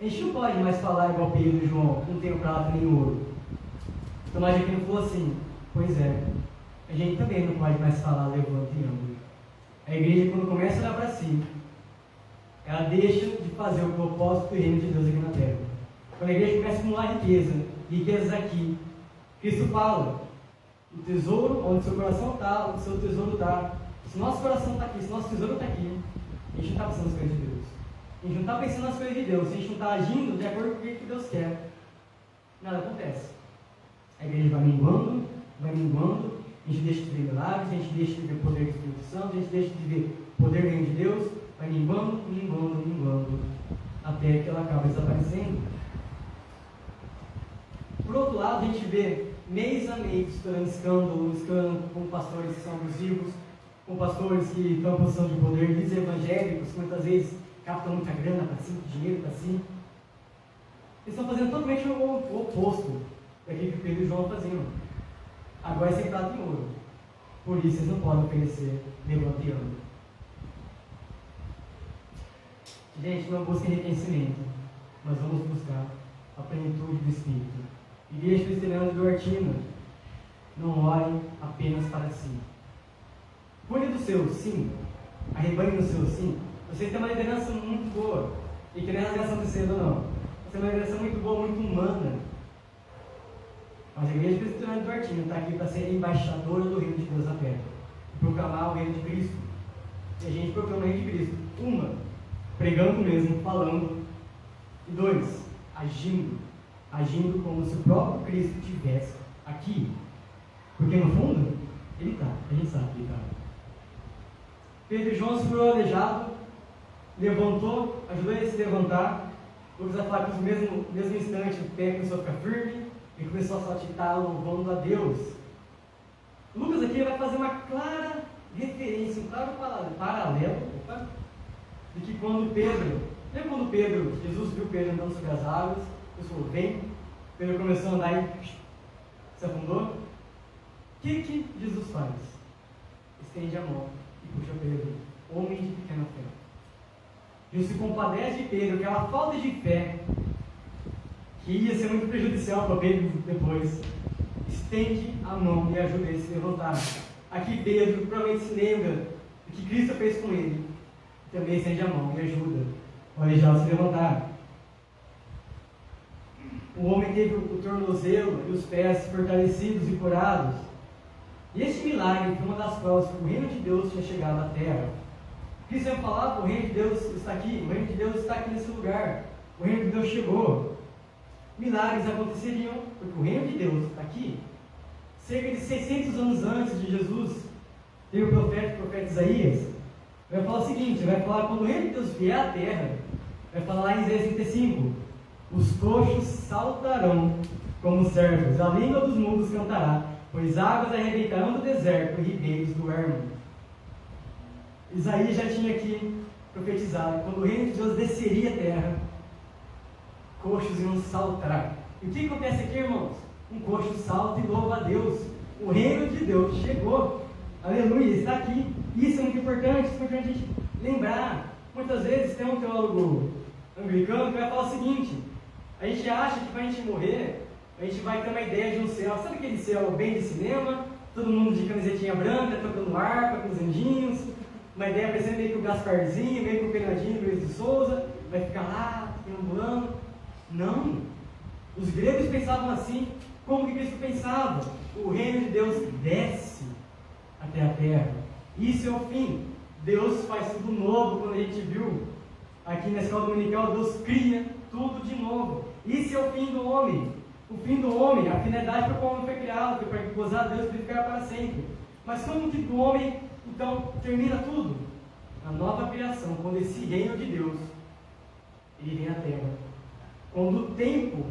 Speaker 1: a gente não pode mais falar igual Pedro e João, não tenho prata nem ouro. Tomás de Aquino falou assim: pois é, a gente também não pode mais falar levanta e anda. A igreja, quando começa a olhar para si, ela deixa de fazer o propósito do reino de Deus aqui na terra. Quando a igreja começa a acumular riquezas aqui, Cristo fala: o tesouro, onde seu coração está, onde seu tesouro está. Se nosso coração está aqui, se nosso tesouro está aqui, a gente não está precisando das coisas de Deus. A a gente não está pensando nas coisas de Deus, se a gente não está agindo de acordo com o que Deus quer, nada acontece. A igreja vai minguando, a gente deixa de ver milagres, a gente deixa de ver o poder do Espírito Santo, a gente deixa de ver o poder do reino de Deus, vai minguando, até que ela acaba desaparecendo. Por outro lado, a gente vê mês a mês estourando escândalo com pastores que são abusivos, com pastores que estão em posição de poder, líderes evangélicos, que muitas vezes captam muita grana para si, dinheiro para si. Eles estão fazendo totalmente o oposto daquilo que Pedro e João faziam. Agora é sem prata e ouro. Por isso eles não podem oferecer levante e ando. Gente, não busquem reconhecimento, mas vamos buscar a plenitude do Espírito. Igreja Presbiteriana de Duartina, não olhem apenas para si. Cuide do seu, sim. Arrebanhe no seu, sim. Você tem uma liderança muito boa. E que não é rasgação de cedo, não. Você tem uma liderança muito boa, muito humana. Mas a Igreja Presbiteriana de Duartina está aqui para ser embaixadora do reino de Deus na terra. Proclamar o reino de Cristo. E a gente proclama o reino de Cristo. Uma, pregando mesmo, falando. E dois, agindo. Agindo como se o próprio Cristo estivesse aqui. Porque no fundo, ele está. A gente sabe que ele está. Pedro e João se foi aleijado, levantou, ajudou ele a se levantar. Lucas vai falar que no mesmo instante o pé começou a ficar firme e começou a saltitar louvando a Deus. Lucas aqui vai fazer uma clara referência, um claro paralelo de que quando Jesus viu Pedro andando sobre as águas, Deus falou, vem, Pedro começou a andar e se afundou. O que Jesus faz? Estende a mão e puxa Pedro, homem de pequena fé. Jesus se compadece de Pedro, aquela falta de fé, que ia ser muito prejudicial para Pedro depois, estende a mão e ajuda ele a se levantar. Aqui Pedro provavelmente se lembra do que Cristo fez com ele, também estende a mão e ajuda o aleijado a se levantar. O homem teve o tornozelo e os pés fortalecidos e curados. E este milagre foi uma das provas que o reino de Deus tinha chegado à terra. Cristo sempre falava, o reino de Deus está aqui, o reino de Deus está aqui nesse lugar, o reino de Deus chegou. Milagres aconteceriam, porque o reino de Deus está aqui. Cerca de 600 anos antes de Jesus, tem o profeta Isaías, vai falar o seguinte, vai falar, quando o reino de Deus vier à terra, vai falar lá em Isaías 35, os coxos saltarão como servos, a língua dos mudos cantará, pois águas arrebentarão do deserto e ribeiros do Hermon. Isaías já tinha aqui profetizado, quando o reino de Deus desceria à terra, coxos iam saltar. E o que acontece aqui, irmãos? Um coxo salta e louva a Deus. O reino de Deus chegou. Aleluia, está aqui. Isso é muito importante a gente lembrar. Muitas vezes tem um teólogo anglicano que vai falar o seguinte, a gente acha que para a gente morrer, a gente vai ter uma ideia de um céu. Sabe aquele céu bem de cinema? Todo mundo de camisetinha branca, tocando harpa, com os anjinhos. Uma ideia parecendo meio que o Gasparzinho, meio que o Penadinho, o Luiz de Souza. Vai ficar lá, perambulando. Não. Os gregos pensavam assim, como que Cristo pensava? O reino de Deus desce até a terra. Isso é o fim. Deus faz tudo novo, quando a gente viu aqui na escola dominical, Deus cria tudo de novo. Isso é o fim do homem. O fim do homem, a finalidade para o homem foi criado, foi para gozar Deus e ficar para sempre. Mas como que o homem, então, termina tudo? A nova criação, quando esse reino de Deus, ele vem à terra. Quando o tempo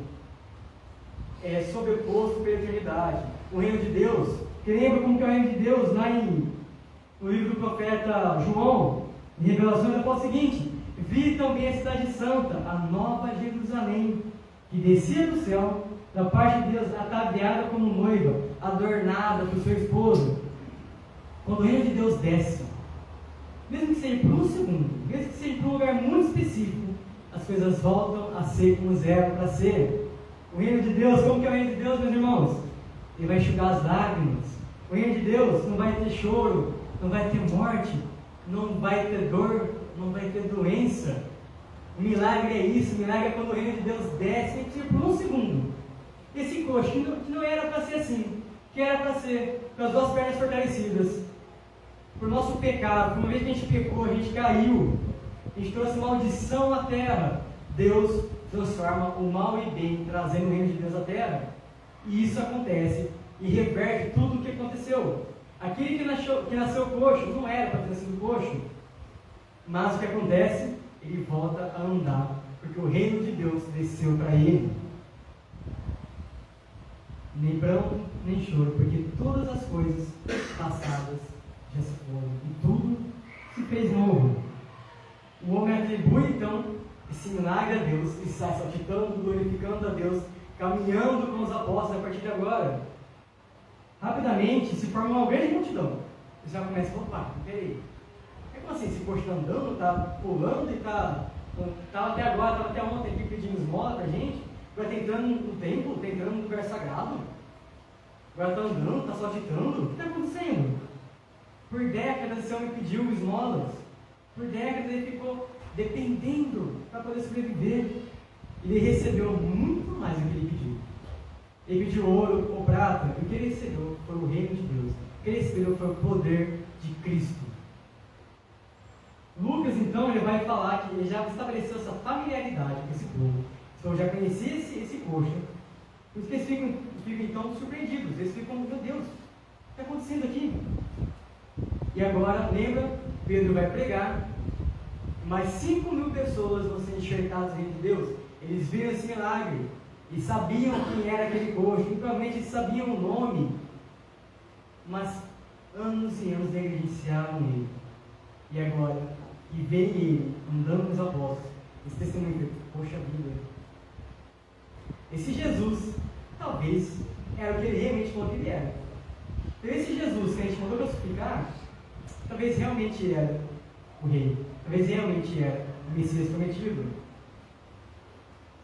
Speaker 1: é sobreposto pela eternidade. O reino de Deus, que lembra como que é o reino de Deus, lá no livro do profeta João, em Revelação, ele fala o seguinte, vi também a cidade santa, a nova Jerusalém, que descia do céu, da parte de Deus, ataviada como noiva, adornada por seu esposo. Quando o reino de Deus desce, mesmo que seja por um segundo, mesmo que seja por um lugar muito específico, as coisas voltam a ser como eram para ser. O reino de Deus, como que é o reino de Deus, meus irmãos? Ele vai enxugar as lágrimas. O reino de Deus não vai ter choro, não vai ter morte, não vai ter dor, não vai ter doença. O milagre é isso, o milagre é quando o reino de Deus desce, nem que seja por um segundo. Esse coxo, que não era para ser assim, que era para ser com as duas pernas fortalecidas, por nosso pecado, por uma vez que a gente pecou, a gente caiu, a gente trouxe maldição à terra. Deus transforma o mal em bem, trazendo o reino de Deus à terra. E isso acontece e reverte tudo o que aconteceu. Aquele que nasceu coxo não era para ter sido coxo. Mas o que acontece? Ele volta a andar, porque o reino de Deus desceu para ele. Nem pranto, nem choro, porque todas as coisas passadas já se foram, e tudo se fez novo. O homem atribui então esse milagre a Deus, e sai saltitando, glorificando a Deus, caminhando com os apóstolos a partir de agora. Rapidamente se forma uma grande multidão. Você já começa a falar, opa, peraí, é como assim, esse coxo está andando, está pulando e estava até agora, estava até ontem aqui pedindo esmola para a gente, agora está entrando no templo, está entrando no lugar sagrado, agora está andando, está saltitando, o que está acontecendo? Por décadas esse homem pediu esmolas, por décadas ele ficou dependendo para poder sobreviver. Ele recebeu muito mais do que ele pediu. Ele pediu ouro ou prata, e o que ele recebeu foi o reino de Deus. O que ele recebeu foi o poder de Cristo. Lucas, então, ele vai falar que ele já estabeleceu essa familiaridade com esse povo. Então, já conhecia esse coxo. Por isso que eles ficam então surpreendidos. Eles ficam, meu Deus, o que está acontecendo aqui? E agora, lembra, Pedro vai pregar, mais 5.000 pessoas vão ser enxertadas no reino de Deus. Eles viram esse milagre e sabiam quem era aquele coxo, provavelmente eles sabiam o nome, mas anos e anos negligenciaram ele. E agora, e veem ele andando com os apóstolos, esse testemunho, poxa vida, esse Jesus, talvez, era o que ele realmente falou que ele era. Então, esse Jesus que a gente mandou crucificar, talvez realmente era o rei, talvez realmente era o Messias prometido.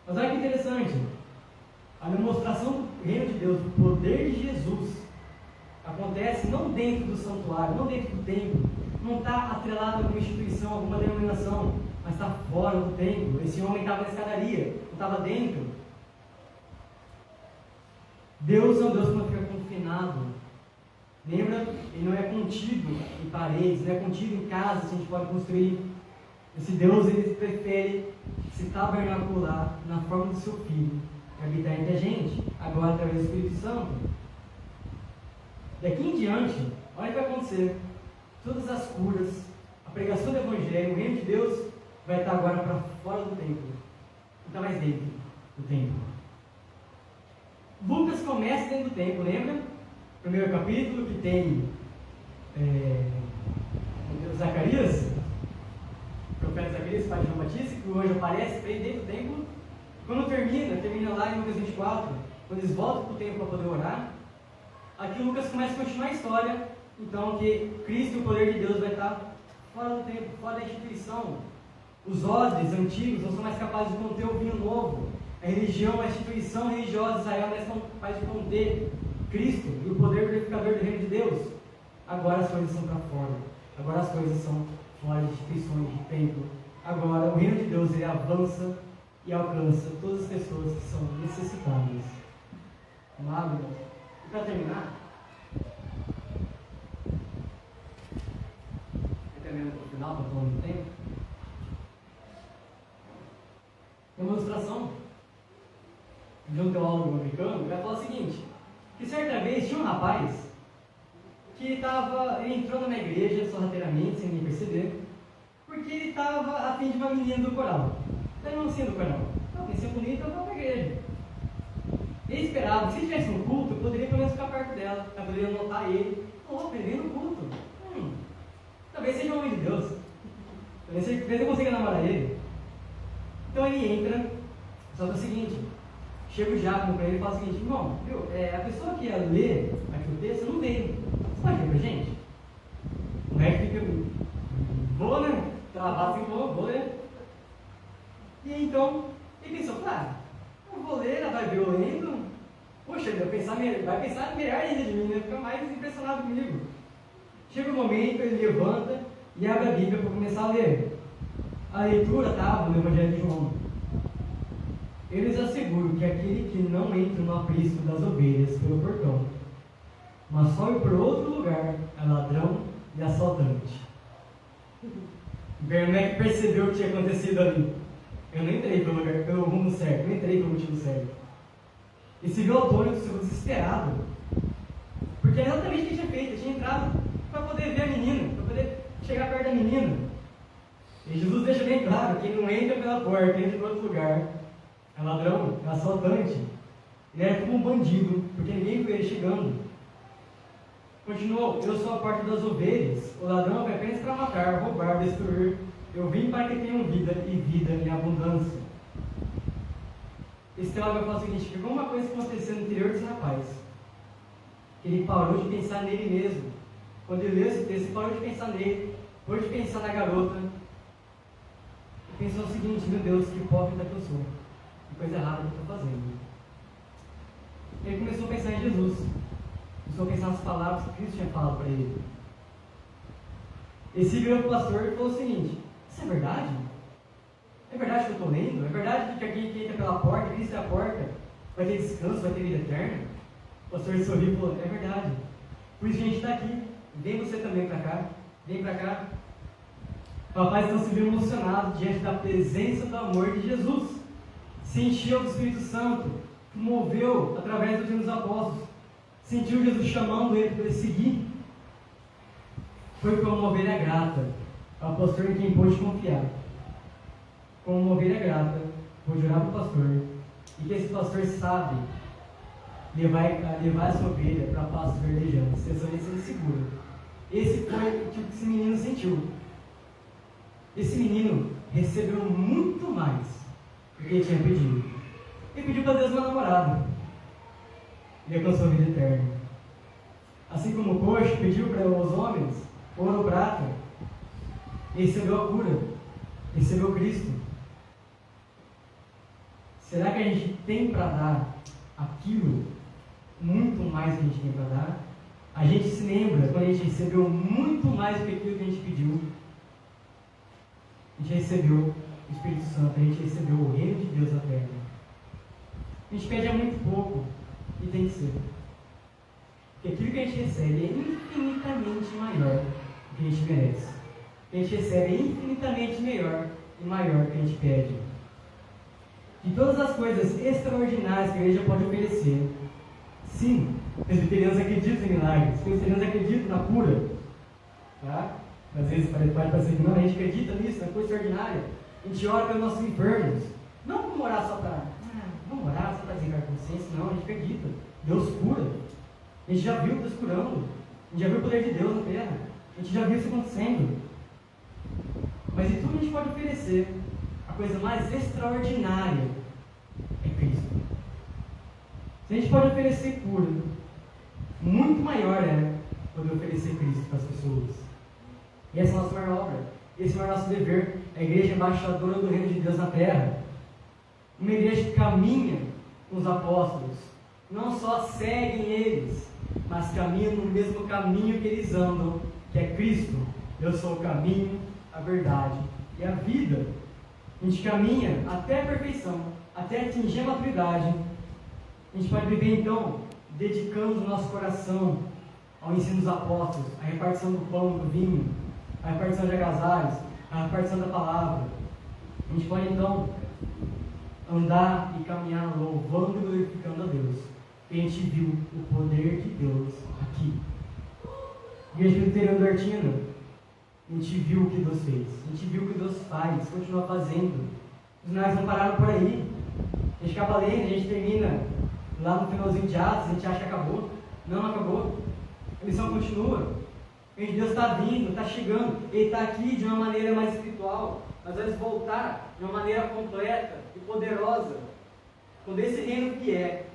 Speaker 1: Mas olha que interessante, a demonstração do reino de Deus, do poder de Jesus, acontece não dentro do santuário, não dentro do templo, não está atrelado a alguma instituição, alguma denominação, mas está fora do templo. Esse homem estava na escadaria, não estava dentro. Deus é um Deus que não fica confinado. Lembra? Ele não é contido em paredes, não é contido em casas que a gente pode construir. Esse Deus, ele prefere se tabernacular na forma do seu Filho, e habitar entre a gente, agora através do Espírito Santo. Daqui em diante, olha o que vai acontecer. Todas as curas, a pregação do Evangelho, o reino de Deus, vai estar agora para fora do templo, não está mais dentro do templo. Lucas começa dentro do templo, lembra? Primeiro capítulo, que tem Zacarias, o profeta Zacarias, pai de João Batista, que o anjo aparece para ele dentro do templo. Quando termina lá em Lucas 24, quando eles voltam para o templo para poder orar, aqui Lucas começa a continuar a história, então que Cristo, o poder de Deus, vai estar fora do templo, fora da instituição. Os odres antigos não são mais capazes de conter o vinho novo. A religião, a instituição religiosa de Israel não é capaz de conter Cristo e o poder purificador do reino de Deus. Agora as coisas são para fora. Agora as coisas são fora de instituições, de templo. Agora o reino de Deus, ele avança e alcança todas as pessoas que são necessitadas. Vamos lá, irmãos? E para terminar, terminando para o final, para todo o tempo, tem uma ilustração de um teólogo americano que vai falar o seguinte, que certa vez tinha um rapaz que ele entrou numa igreja sorrateiramente, sem nem perceber, porque ele estava a fim de uma menina do coral. Daí não sendo do coral, pensei bonita, eu vou para a igreja. Ele esperava que se estivesse no culto, eu poderia pelo menos ficar perto dela, eu poderia notar ele. Ele vem no culto. Talvez seja um homem de Deus. Talvez eu consiga namorar ele. Então ele entra, só que é o seguinte, chega o diácono para ele e fala o seguinte, irmão, viu, a pessoa que ia ler aqui o texto não veio. Você pode ler pra gente? O moleque fica, vou, né? Travado assim, vou ler. E aí, então, ele pensou, eu vou ler, ela vai ver eu lendo. Poxa, vai pensar melhor ainda de mim, né? Fica mais impressionado comigo. Chega o momento, ele levanta e abre a Bíblia para começar a ler. A leitura estava no Evangelho de João. Eu lhes asseguro que aquele que não entra no aprisco das ovelhas pelo portão, mas sobe por outro lugar, é ladrão e assaltante. Bernec percebeu o que tinha acontecido ali. Eu não entrei pelo rumo certo, eu não entrei pelo motivo certo. E se viu atônito, se viu desesperado. Porque é exatamente o que ele tinha feito, ele tinha entrado para poder ver a menina, para poder chegar perto da menina. E Jesus deixa bem claro que ele não entra pela porta, entra por outro lugar. É ladrão, é assaltante. Ele era como um bandido, porque ninguém viu ele chegando. Continuou: eu sou a porta das ovelhas. O ladrão vem apenas para matar, roubar, destruir. Eu vim para que tenham vida e vida em abundância. Esse teólogo vai falar o seguinte: que alguma coisa aconteceu no interior desse rapaz, que ele parou de pensar nele mesmo. Quando ele leu esse texto, ele parou de pensar nele, parou de pensar na garota, e pensou o seguinte: meu Deus, que hipócrita que eu sou, que coisa errada que eu estou fazendo. Ele começou a pensar em Jesus, começou a pensar nas palavras que Cristo tinha falado para ele. Esse virou para o pastor e falou o seguinte: isso é verdade? É verdade que eu estou lendo? É verdade que aquele que entra pela porta, Cristo é a porta, vai ter descanso, vai ter vida eterna? O pastor sorriu e falou: é verdade. Por isso que a gente está aqui. Vem você também para cá. Vem para cá. O rapaz então se viu emocionado diante da presença do amor de Jesus. Se encheu do Espírito Santo, que moveu através dos apóstolos. Sentiu Jesus chamando ele para ele seguir. Foi como uma ovelha grata ao pastor em quem pôde confiar. Como uma ovelha grata, pôde orar para o pastor, e que esse pastor sabe levar essa ovelha para pastos verdejantes, sendo seguro. Esse foi o que esse menino sentiu. Esse menino recebeu muito mais do que ele tinha pedido. Ele pediu para Deus uma namorada. Ele alcançou a vida eterna. Assim como o coxo pediu para os homens ouro ou prata, ele recebeu a cura, recebeu Cristo. Será que a gente tem para dar aquilo muito mais que a gente tem para dar? A gente se lembra quando a gente recebeu muito mais do que aquilo que a gente pediu. A gente recebeu o Espírito Santo, a gente recebeu o reino de Deus na terra. A gente pede muito pouco, e tem que ser. Porque aquilo que a gente recebe é infinitamente maior do que a gente merece. O que a gente recebe é infinitamente melhor e maior do que a gente pede. De todas as coisas extraordinárias que a igreja pode oferecer, sim, presbiterianos acreditam em milagres, presbiterianos acreditam na cura. Tá? Às vezes pode parecer que não, a gente acredita nisso, na coisa extraordinária. A gente ora pelos nossos enfermos. Não vamos orar só para vamos orar só para desencar a consciência, não, a gente acredita. Deus cura. A gente já viu Deus curando. A gente já viu o poder de Deus na terra. A gente já viu isso acontecendo. Mas de tudo a gente pode oferecer, a coisa mais extraordinária é Cristo. Se a gente pode oferecer cura, muito maior é poder oferecer Cristo para as pessoas. E essa é a nossa maior obra. Esse é o nosso dever. A igreja embaixadora do reino de Deus na terra. Uma igreja que caminha com os apóstolos. Não só seguem eles, mas caminham no mesmo caminho que eles andam, que é Cristo. Eu sou o caminho, a verdade e a vida. A gente caminha até a perfeição, até atingir a maturidade. A gente pode viver então dedicando o nosso coração ao ensino dos apóstolos, à repartição do pão e do vinho, à repartição de agasalhos, à repartição da palavra. A gente pode então andar e caminhar louvando e glorificando a Deus. E a gente viu o poder de Deus aqui. Igreja Presbiteriana do Artina, a gente viu o que Deus fez, a gente viu o que Deus faz, continua fazendo. Os milagres não pararam por aí. A gente acaba lendo, a gente termina lá no finalzinho de Atos, a gente acha que acabou. Não acabou. A missão continua. O reino de Deus está vindo, está chegando. Ele está aqui de uma maneira mais espiritual, mas vai voltar de uma maneira completa e poderosa. Quando esse reino vier,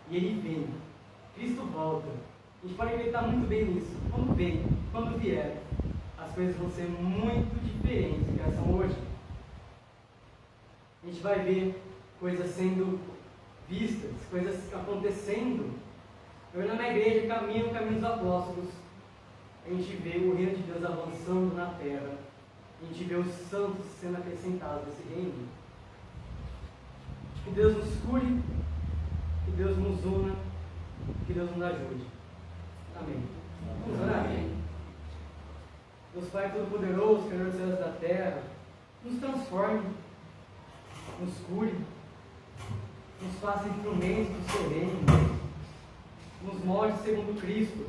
Speaker 1: e ele vem, Cristo volta. A gente pode acreditar muito bem nisso. Quando vem, quando vier, as coisas vão ser muito diferentes do que elas são hoje. A gente vai ver coisas sendo vistas, coisas acontecendo. Eu na minha igreja caminho o caminho dos apóstolos. A gente vê o reino de Deus avançando na terra. A gente vê os santos sendo acrescentados a esse reino. Que Deus nos cure, que Deus nos una, que Deus nos ajude. Amém. Vamos orar? Deus Pai Todo-Poderoso, Criador dos céus e da terra, nos transforme, nos cure, nos faça instrumentos do seu reino, nos molde segundo Cristo,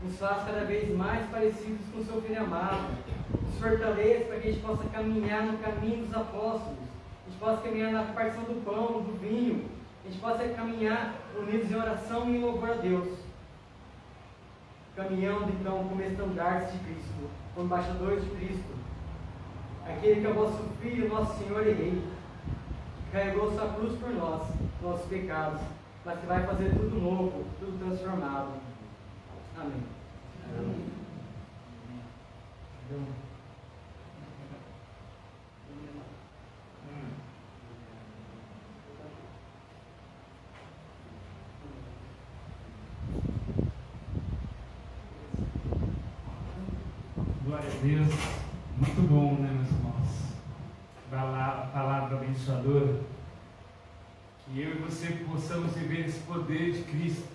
Speaker 1: nos faça cada vez mais parecidos com o seu Filho amado, nos fortaleça para que a gente possa caminhar no caminho dos apóstolos, a gente possa caminhar na partição do pão, do vinho, a gente possa caminhar unidos em oração e em louvor a Deus, caminhando então como estandartes de Cristo, como embaixadores de Cristo, aquele que é o vosso Filho, nosso Senhor e Rei, que carregou sua cruz por nós, nossos pecados, mas que vai fazer tudo novo, tudo transformado. Amém. Amém.
Speaker 2: Glória a Deus, muito bom, né, meus irmãos? A palavra abençoadora, que eu e você possamos viver esse poder de Cristo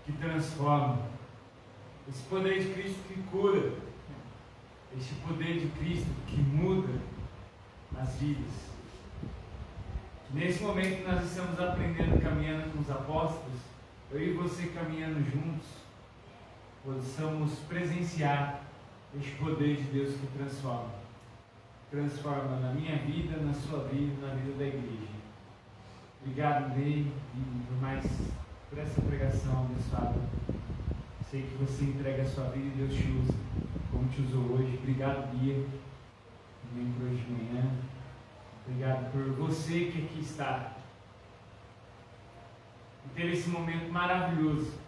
Speaker 2: que transforma, esse poder de Cristo que cura, esse poder de Cristo que muda as vidas. Nesse momento nós estamos aprendendo, caminhando com os apóstolos, eu e você caminhando juntos, possamos presenciar este poder de Deus que transforma na minha vida, na sua vida, na vida da igreja. Obrigado, Ney, por essa pregação abençoada. Sei que você entrega a sua vida e Deus te usa, como te usou hoje. Obrigado, Bia, também por hoje de manhã. Obrigado por você que aqui está e teve esse momento maravilhoso.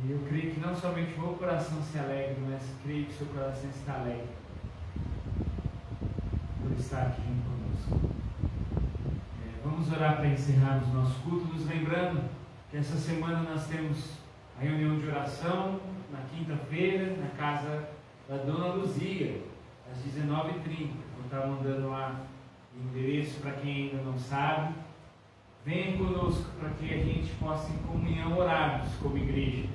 Speaker 2: E eu creio que não somente o meu coração se alegra, mas creio que o seu coração está alegre por estar aqui junto conosco. Vamos orar para encerrarmos o nosso culto, nos lembrando que essa semana nós temos a reunião de oração na quinta-feira, na casa da Dona Luzia, às 19h30. Vou estar mandando lá o endereço para quem ainda não sabe. Venha conosco para que a gente possa em comunhão orarmos como igreja.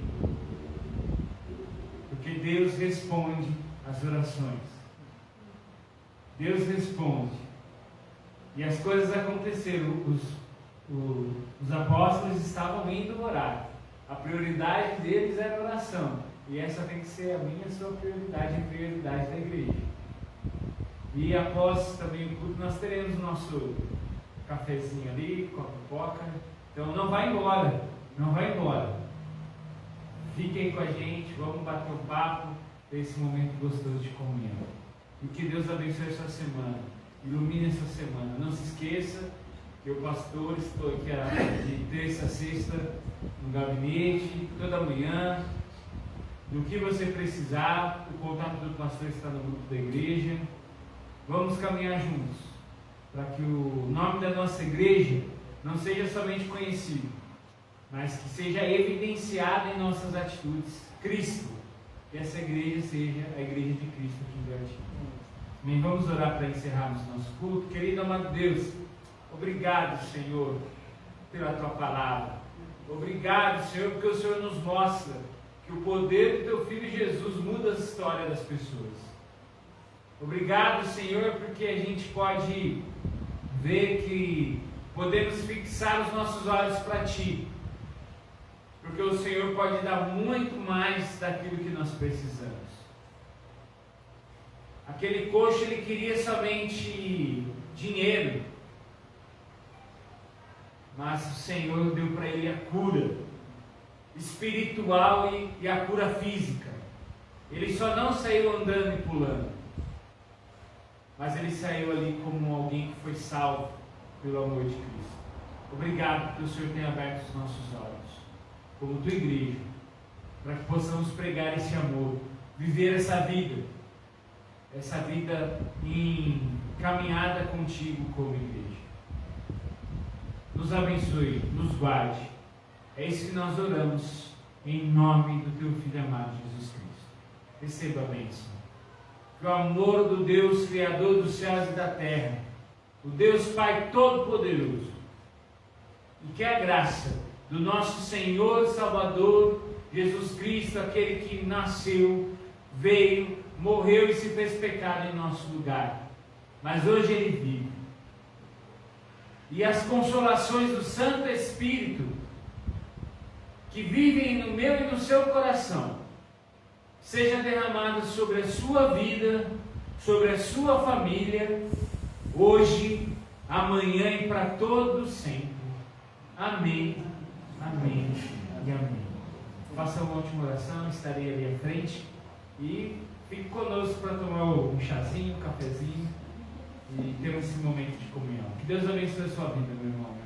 Speaker 2: Porque Deus responde às orações. Deus responde. E as coisas aconteceram. Os apóstolos estavam indo orar. A prioridade deles era a oração. E essa tem que ser a minha, a sua prioridade, a prioridade da igreja. E após também o culto, nós teremos o nosso cafezinho ali, com a pipoca. Então não vai embora, não vai embora. Fiquem com a gente, vamos bater um papo, ter esse momento gostoso de comunhão. E que Deus abençoe essa semana, ilumine essa semana. Não se esqueça que eu, pastor, estou aqui de terça a sexta no gabinete, toda manhã. Do que você precisar, o contato do pastor está no grupo da igreja. Vamos caminhar juntos, para que o nome da nossa igreja não seja somente conhecido, mas que seja evidenciado em nossas atitudes, Cristo, que essa igreja seja a igreja de Cristo aqui em Bertim. Amém. Vamos orar para encerrarmos nosso culto. Querido amado Deus, obrigado, Senhor, pela Tua palavra. Obrigado, Senhor, porque o Senhor nos mostra que o poder do Teu Filho Jesus muda a história das pessoas. Obrigado, Senhor, porque a gente pode ver que podemos fixar os nossos olhos para Ti, porque o Senhor pode dar muito mais daquilo que nós precisamos. Aquele coxo, ele queria somente dinheiro, mas o Senhor deu para ele a cura espiritual e a cura física. Ele só não saiu andando e pulando, mas ele saiu ali como alguém que foi salvo pelo amor de Cristo. Obrigado porque o Senhor tem aberto os nossos olhos, como tua igreja, para que possamos pregar esse amor, viver essa vida em caminhada contigo como igreja. Nos abençoe, nos guarde. É isso que nós oramos, em nome do teu Filho amado Jesus Cristo. Receba a bênção. Que o amor do Deus Criador dos céus e da terra, o Deus Pai Todo-Poderoso, e que a graça do nosso Senhor Salvador Jesus Cristo, aquele que nasceu, veio, morreu e se fez pecado em nosso lugar. Mas hoje Ele vive. E as consolações do Santo Espírito, que vivem no meu e no seu coração, seja derramado sobre a sua vida, sobre a sua família, hoje, amanhã e para todos sempre. Amém, amém e amém. Faça uma última oração, estarei ali à frente e fique conosco para tomar um chazinho, um cafezinho e ter esse momento de comunhão. Que Deus abençoe a sua vida, meu irmão.